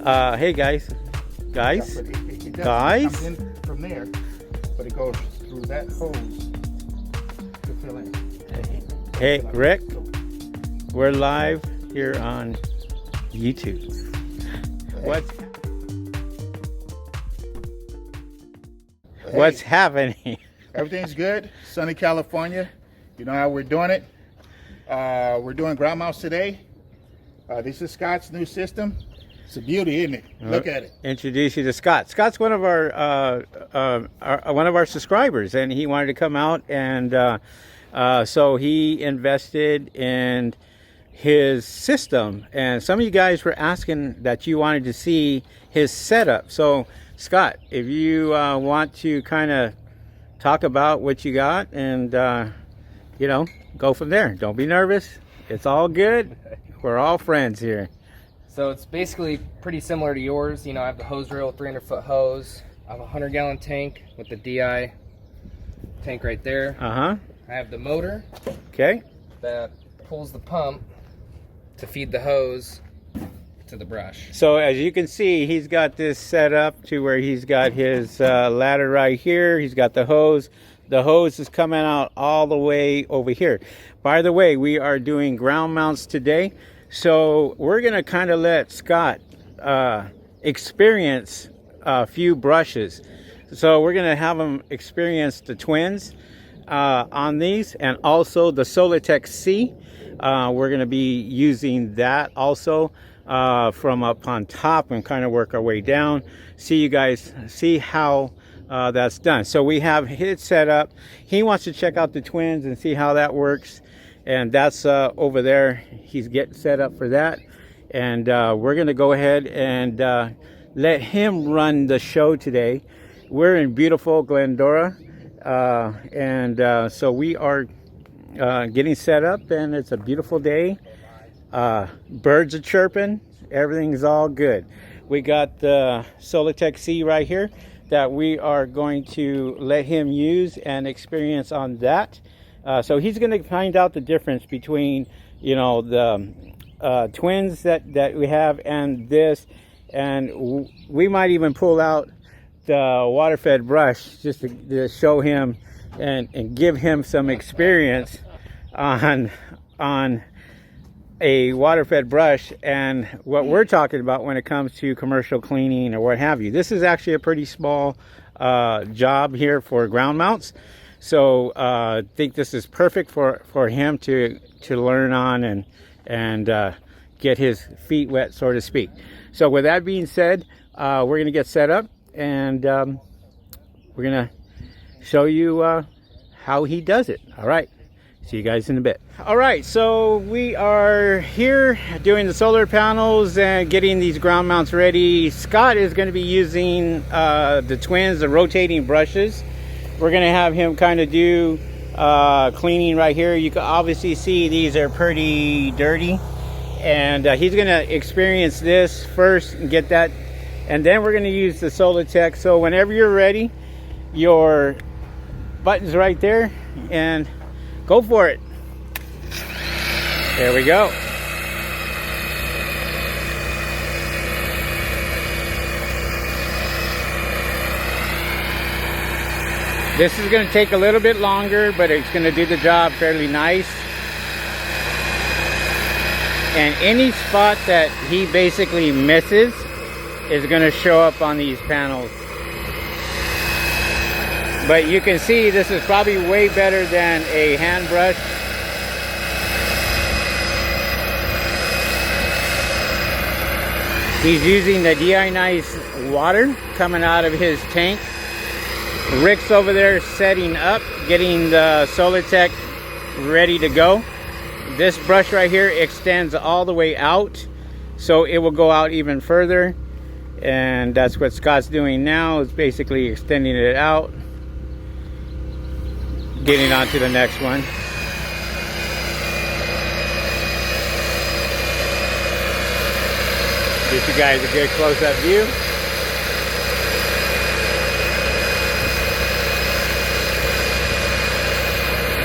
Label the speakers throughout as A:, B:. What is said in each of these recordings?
A: Hey guys,
B: Yeah, but it
A: guys.
B: comes in from there, but it goes through that hose to fill in.
A: Hey Rick, we're live here on YouTube. What's happening?
B: Everything's good. Sunny California. You know how we're doing it. We're doing ground mounts today. This is Scott's new system. It's a beauty, isn't it? Look at it.
A: Introduce you to Scott. Scott's one of our subscribers, and he wanted to come out, and so he invested in his system. And some of you guys were asking that you wanted to see his setup. So Scott, if you want to kind of talk about what you got, and you know, go from there. Don't be nervous. It's all good. We're all friends here.
C: So it's basically pretty similar to yours. You know, I have the hose reel, 300-foot hose. I have a 100-gallon tank with the DI tank right there. I have the motor.
A: Okay.
C: That pulls the pump to feed the hose to the brush.
A: So as you can see, he's got this set up to where he's got his ladder right here. He's got the hose. The hose is coming out all the way over here. By the way, we are doing ground mounts today. So we're going to kind of let Scott experience a few brushes. So we're going to have him experience the twins on these, and also the SolaTec C. We're going to be using that also from up on top and kind of work our way down. See you guys, see how that's done. So we have his set up. He wants to check out the twins and see how that works. And that's over there. He's getting set up for that. And we're going to go ahead and let him run the show today. We're in beautiful Glendora. So we are getting set up, and it's a beautiful day. Birds are chirping. Everything's all good. We got the SolaTec C right here that we are going to let him use and experience on that. So he's going to find out the difference between, you know, the twins that we have and this, and we might even pull out the water-fed brush just to show him and give him some experience on a water-fed brush and what we're talking about when it comes to commercial cleaning or what have you. This is actually a pretty small job here for ground mounts. So I think this is perfect for him to learn on and get his feet wet, so to speak. So with that being said, we're going to get set up, and we're going to show you how he does it. All right. See you guys in a bit. All right, so we are here doing the solar panels and getting these ground mounts ready. Scott is going to be using the twins, the rotating brushes. We're going to have him kind of do cleaning right here. You can obviously see these are pretty dirty, and he's going to experience this first and get that, and then we're going to use the SolaTec. So whenever you're ready, your button's right there, and go for it. There we go. This is going to take a little bit longer, but it's going to do the job fairly nice. And any spot that he basically misses is going to show up on these panels. But you can see this is probably way better than a hand brush. He's using the deionized water coming out of his tank. Rick's over there setting up, getting the SolaTec ready to go. This brush right here extends all the way out, so it will go out even further. And that's what Scott's doing now, is basically extending it out, getting on to the next one. Give you guys a good close-up view.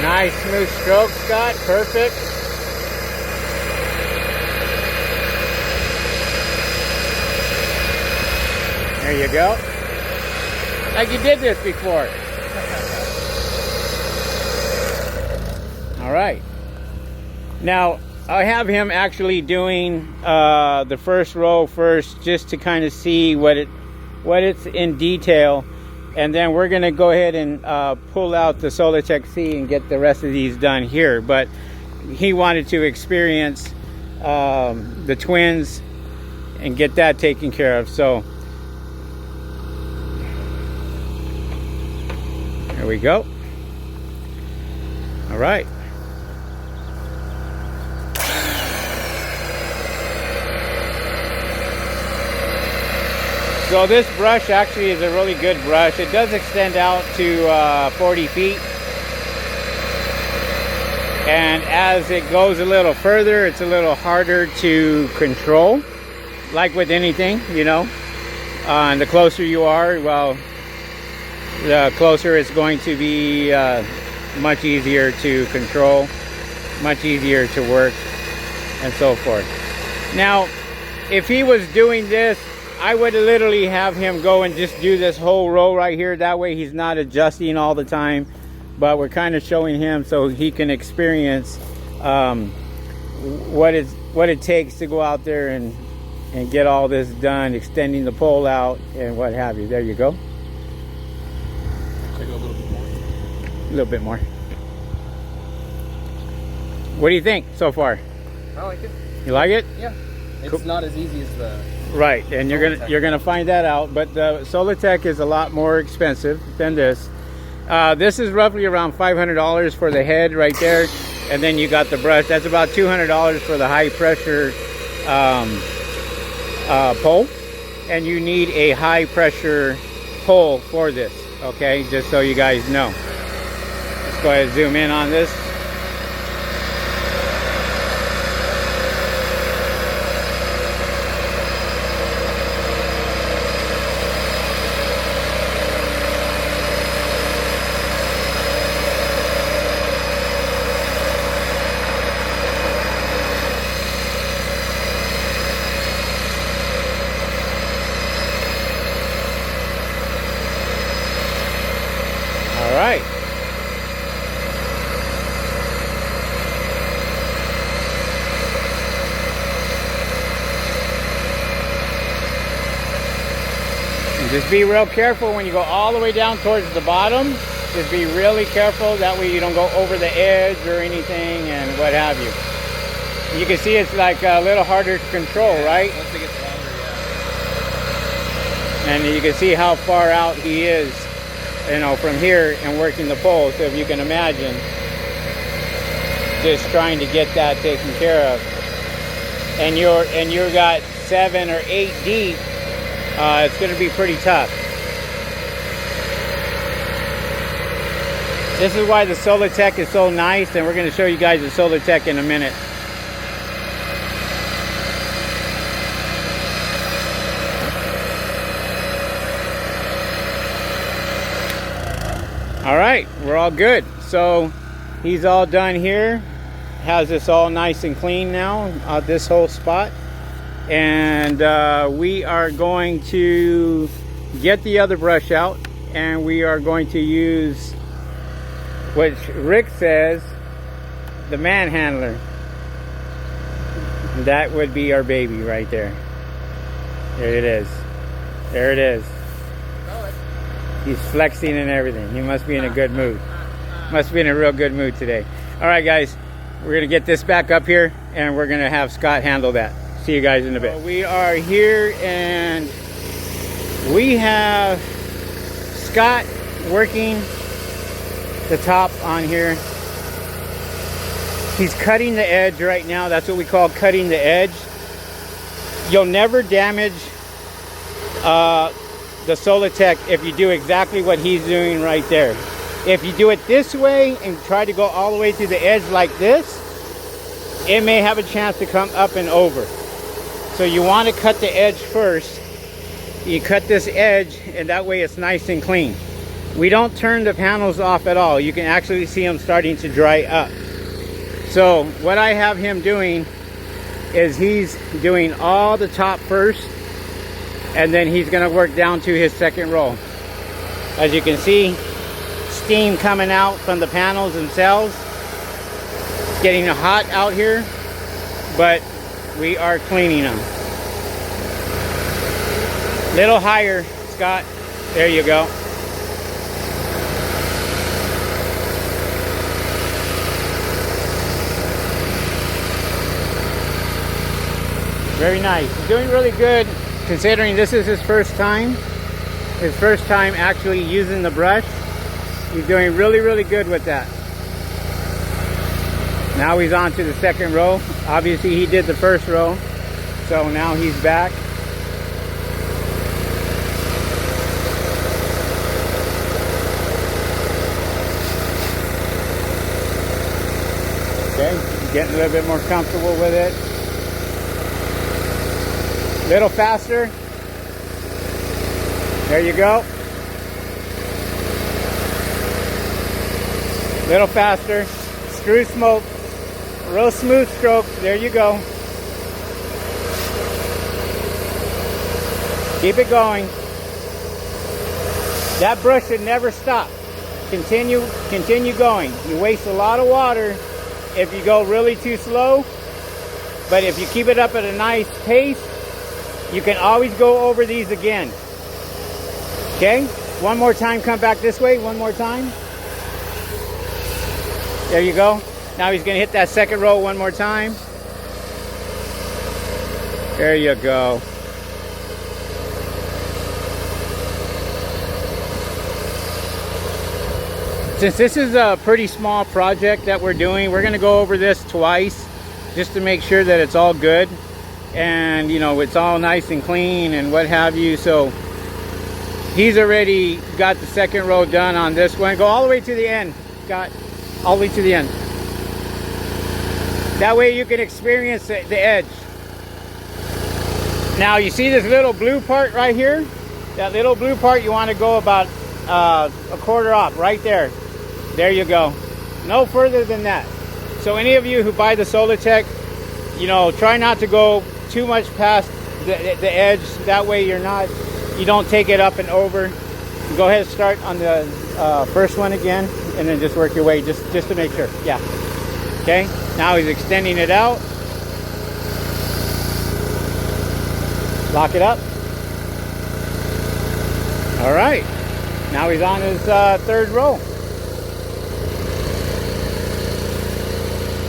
A: Nice smooth stroke, Scott. Perfect. There you go. Like you did this before. All right. Now, I have him actually doing the first row first, just to kind of see what it's in detail, and then we're going to go ahead and pull out the SolaTec C and get the rest of these done here. But he wanted to experience the twins and get that taken care of. So there we go. All right. So this brush actually is a really good brush. It does extend out to 40 feet. And as it goes a little further, it's a little harder to control. Like with anything, you know. And the closer you are, well, the closer it's going to be much easier to control, much easier to work, and so forth. Now, if he was doing this, I would literally have him go and just do this whole row right here. That way he's not adjusting all the time. But we're kind of showing him so he can experience what it takes to go out there and get all this done, extending the pole out and what have you. There you go.
C: Take a little bit more.
A: A little bit more. What do you think so far?
C: I like it.
A: You like it?
C: Yeah. It's
A: Cool.
C: not as easy as the...
A: Right, and you're gonna find that out. But the SolaTec is a lot more expensive than this. This is roughly around $500 for the head right there, and then you got the brush. That's about $200 for the high pressure pole, and you need a high pressure pole for this. Okay, just so you guys know. Let's go ahead and zoom in on this. All right. And just be real careful when you go all the way down towards the bottom. Just be really careful. That way you don't go over the edge or anything and what have you. You can see it's like a little harder to control, right?
C: Once it gets longer, yeah.
A: And you can see how far out he is, you know, from here and working the pole. So if you can imagine just trying to get that taken care of, and you're got 7 or 8 deep, it's going to be pretty tough. This is why the SolaTec is so nice, and we're going to show you guys the SolaTec in a minute. All right, we're all good. So he's all done here. Has this all nice and clean now, this whole spot. And we are going to get the other brush out, and we are going to use, which Rick says, the manhandler. That would be our baby right there. There it is. There it is. He's flexing and everything. He must be in a good mood. Must be in a real good mood today. All right, guys. We're going to get this back up here, and we're going to have Scott handle that. See you guys in a bit. So we are here, and we have Scott working the top on here. He's cutting the edge right now. That's what we call cutting the edge. You'll never damage the SolaTec if you do exactly what he's doing right there. If you do it this way and try to go all the way to the edge like this, it may have a chance to come up and over. So you want to cut the edge first. You cut this edge, and that way it's nice and clean. We don't turn the panels off at all. You can actually see them starting to dry up. So what I have him doing is he's doing all the top first, and then he's going to work down to his second row. As you can see, steam coming out from the panels themselves. It's getting hot out here, but we are cleaning them. Little higher, Scott. There you go. Very nice. He's doing really good considering this is his first time. His first time actually using the brush. He's doing really, really good with that. Now he's on to the second row. Obviously he did the first row, so now he's back. Okay, getting a little bit more comfortable with it. Little faster. There you go. Little faster. Screw smoke. Real smooth strokes. There you go. Keep it going. That brush should never stop. Continue going. You waste a lot of water if you go really too slow, but if you keep it up at a nice pace, you can always go over these again. Okay, one more time, come back this way, one more time. There you go. Now he's gonna hit that second row one more time. There you go. Since this is a pretty small project that we're doing, we're gonna go over this twice just to make sure that it's all good. And you know, it's all nice and clean and what have you. So he's already got the second row done on this one. Go all the way to the end, Scott. All the way to the end. That way you can experience the edge. Now you see this little blue part right here? That little blue part, you want to go about a quarter off right there. There you go. No further than that. So any of you who buy the SolaTec, you know, try not to go too much past the edge. That way you don't take it up and over. Go ahead and start on the first one again, and then just work your way just to make sure. Yeah. Okay. Now he's extending it out. Lock it up. All right. Now he's on his third row.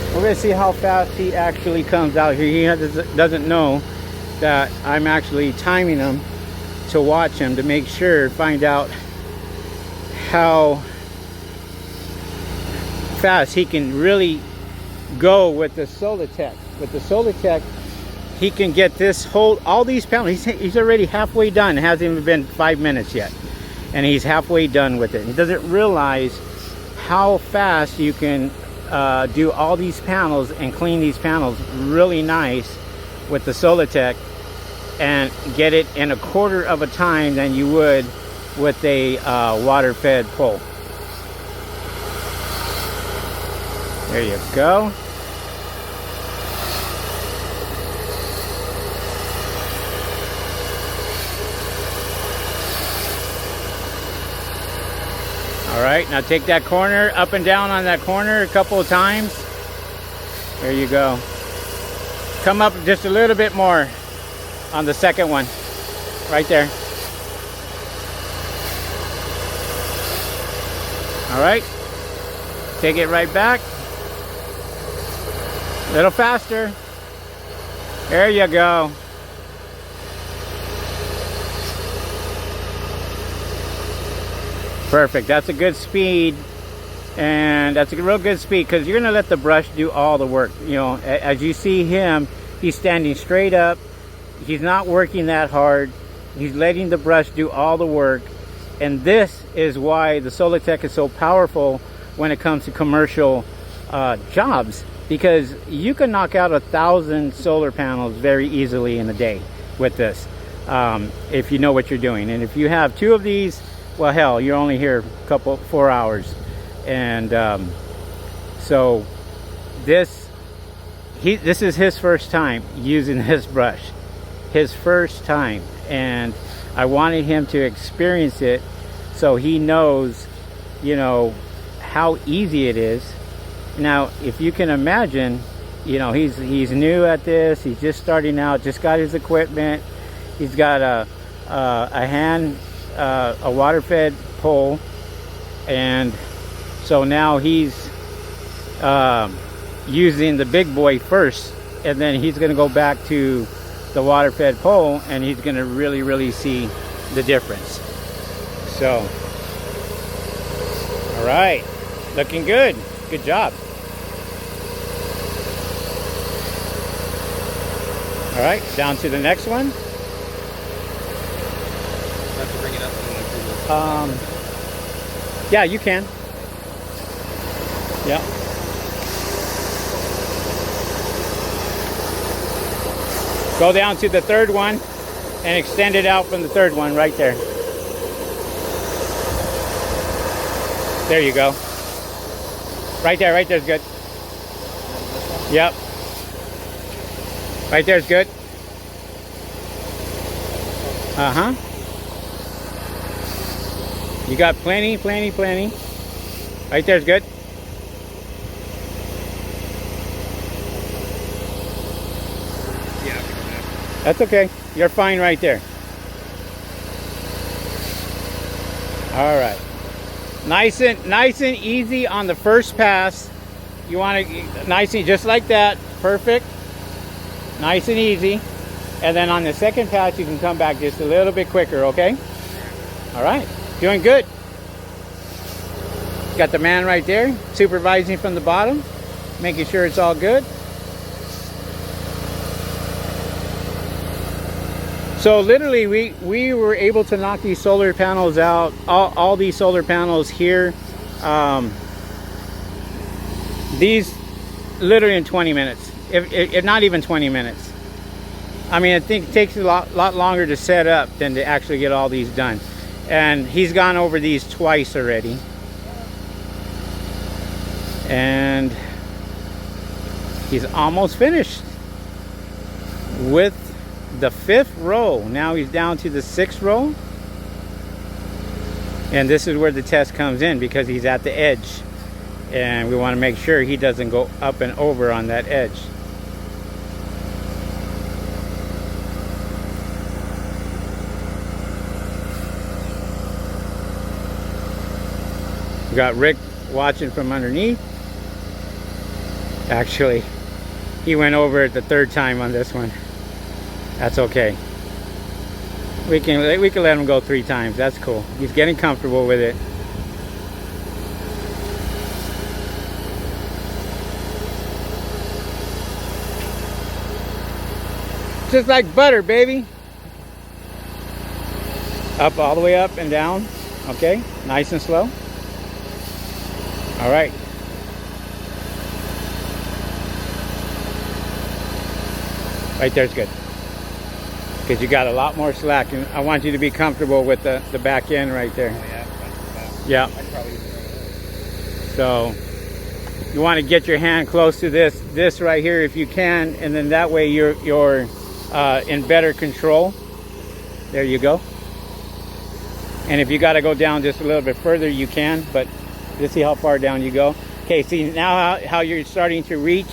A: We're going to see how fast he actually comes out here. He doesn't know that I'm actually timing him to watch him to make sure, find out how fast he can really go with the SolaTec. With the SolaTec, he can get this all these panels. He's already halfway done. It hasn't even been 5 minutes yet, and he's halfway done with it. He doesn't realize how fast you can do all these panels and clean these panels really nice with the SolaTec and get it in a quarter of a time than you would with a water-fed pole. There you go. All right, now take that corner up and down on that corner a couple of times. There you go. Come up just a little bit more on the second one, right there. All right, take it right back. A little faster. There you go. Perfect. That's a good speed, and that's a real good speed because you're gonna let the brush do all the work. You know, as you see him, he's standing straight up. He's not working that hard. He's letting the brush do all the work, and this is why the SolaTec is so powerful when it comes to commercial jobs, because you can knock out 1,000 solar panels very easily in a day with this, if you know what you're doing. And if you have 2 of these, well, hell, you're only here 4 hours. And so this is his first time using this brush. His first time. and I wanted him to experience it so he knows, you know, how easy it is. Now, if you can imagine, you know, he's new at this. He's just starting out, just got his equipment. He's got a water-fed pole, and so now he's using the big boy first, and then he's going to go back to the water-fed pole, and he's going to really see the difference. So, all right, looking good. Good job. All right, down to the next one.
C: Have to bring it up.
A: Yeah, you can. Yeah. Go down to the third one and extend it out from the third one right there. There you go. Right there's good. Yep. Right there's good. Uh-huh. You got plenty. Right there's good.
C: Yeah.
A: That's okay. You're fine right there. All right. Nice and easy on the first pass. You want to nice and just like that. Perfect. Nice and easy. And then on the second pass, you can come back just a little bit quicker, okay? All right. Doing good. Got the man right there supervising from the bottom, making sure it's all good. So literally we were able to knock these solar panels out, all these solar panels here, these literally in 20 minutes, if not even 20 minutes. I mean, I think it takes a lot longer to set up than to actually get all these done. And he's gone over these twice already. And he's almost finished with the 5th row. Now he's down to the 6th row. And this is where the test comes in, because he's at the edge. And we want to make sure he doesn't go up and over on that edge. We got Rick watching from underneath. Actually, he went over it the 3rd time on this one. That's okay. We can let him go 3 times. That's cool. He's getting comfortable with it. Just like butter, baby. Up, all the way up and down. Okay, nice and slow. All right. Right there's good. Because you got a lot more slack, and I want you to be comfortable with the back end right there.
C: Oh,
A: yeah. So you want to get your hand close to this right here if you can, and then that way you're in better control. There you go. And if you got to go down just a little bit further, you can, but let's see how far down you go. Okay, see now how you're starting to reach.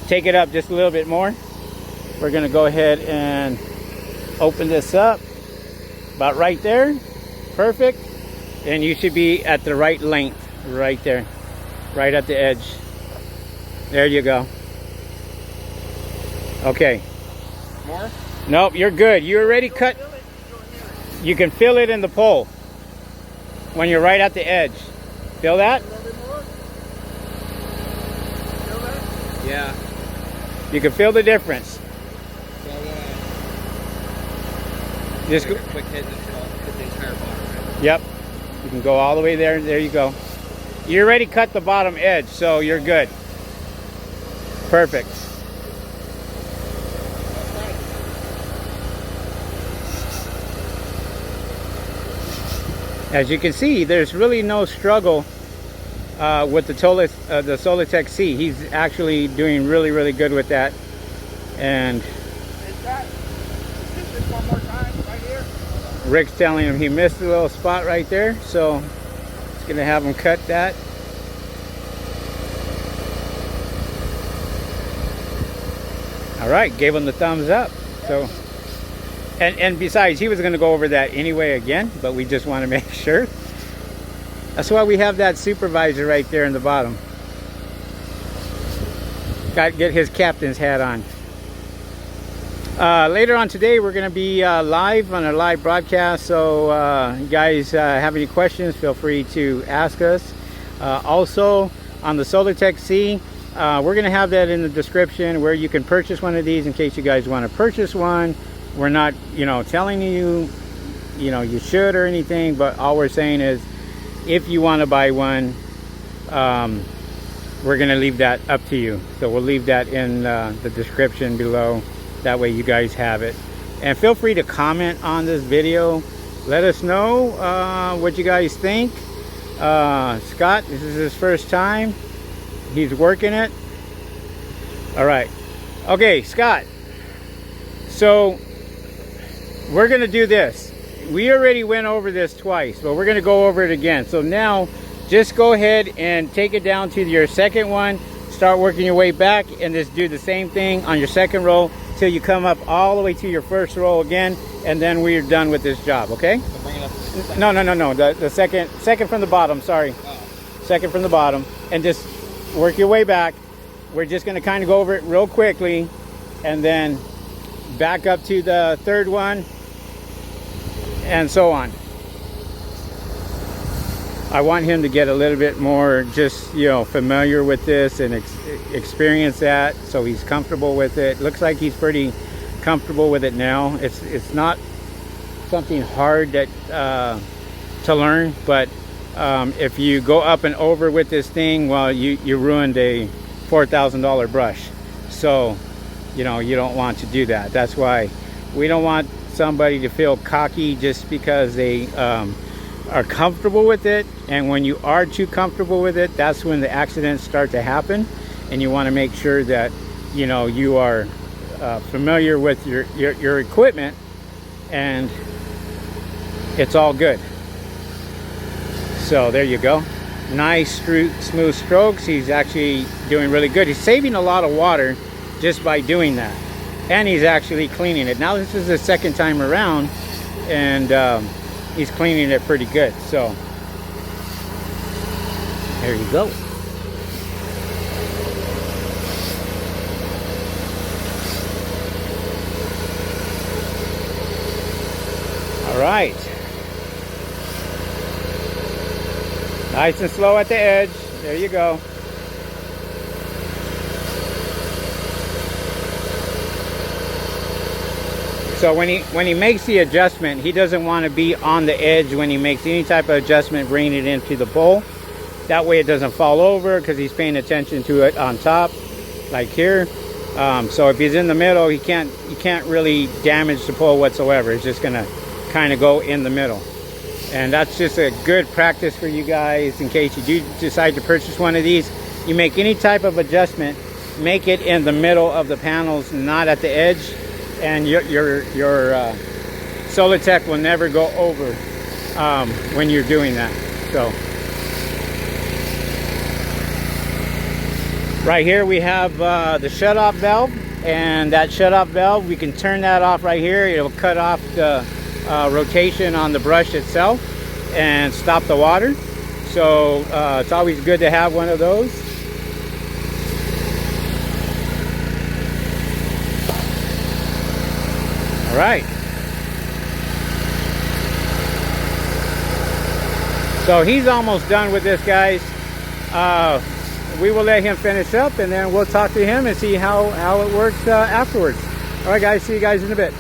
A: Take it up just a little bit more. We're going to go ahead and open this up about right there. Perfect. And you should be at the right length right there, right at the edge. There you go. Okay.
C: More?
A: Nope, you're good. You already cut. You can feel it in the pole when you're right at the edge. Feel that?
C: Yeah.
A: You can feel the difference.
C: So
A: Just go.
C: quick hit and hit the entire bottom, right?
A: Yep. You can go all the way there. There you go. You already cut the bottom edge, so you're good. Perfect. As you can see, there's really no struggle with the SolaTec C. He's actually doing really good with that. And
B: Just one more time, right here.
A: Rick's telling him he missed a little spot right there, so he's gonna have him cut that. All right, gave him the thumbs up. So, and besides, he was gonna go over that anyway again, but we just want to make sure. That's why we have that supervisor right there in the bottom. Got to get his captain's hat on. Later on today, we're going to be live on a live broadcast. So you guys have any questions, feel free to ask us. Also, on the SolaTec C, we're going to have that in the description where you can purchase one of these in case you guys want to purchase one. We're not, telling you, you should or anything, but all we're saying is if you want to buy one, we're going to leave that up to you. So we'll leave that in the description below. That way you guys have it. And feel free to comment on this video. Let us know what you guys think. Scott, this is his first time. He's working it. All right. Okay, Scott. So we're going to do this. We already went over this twice, but we're going to go over it again. So now just go ahead and take it down to your second one. Start working your way back and just do the same thing on your second roll till you come up all the way to your first roll again, and then we're done with this job, okay? No. The second from the bottom, sorry. Second from the bottom, and just work your way back. We're just gonna kind of go over it real quickly and then back up to the third one and so on. I want him to get a little bit more just, familiar with this and experience that so he's comfortable with it. Looks like he's pretty comfortable with it now. It's not something hard that to learn, but if you go up and over with this thing, well, you ruined a $4,000 brush. So, you don't want to do that. That's why we don't want somebody to feel cocky just because they are comfortable with it. And when you are too comfortable with it, that's when the accidents start to happen. And you want to make sure that you are familiar with your equipment and it's all good. So there you go. Nice smooth strokes. He's actually doing really good. He's saving a lot of water just by doing that, and he's actually cleaning it. Now this is the second time around, and he's cleaning it pretty good. So there you go. All right. Nice and slow at the edge. There you go. So when he makes the adjustment, he doesn't want to be on the edge when he makes any type of adjustment, bringing it into the bowl. That way it doesn't fall over because he's paying attention to it on top, like here. So if he's in the middle, he can't really damage the pole whatsoever. It's just gonna kind of go in the middle. And that's just a good practice for you guys in case you do decide to purchase one of these. You make any type of adjustment, make it in the middle of the panels, not at the edge, and your SolaTec will never go over when you're doing that. So right here we have the shut-off valve, and that shut-off valve, we can turn that off right here. It'll cut off the rotation on the brush itself and stop the water. So it's always good to have one of those. All right. So he's almost done with this, guys. We will let him finish up, and then we'll talk to him and see how it works afterwards. All right, guys. See you guys in a bit.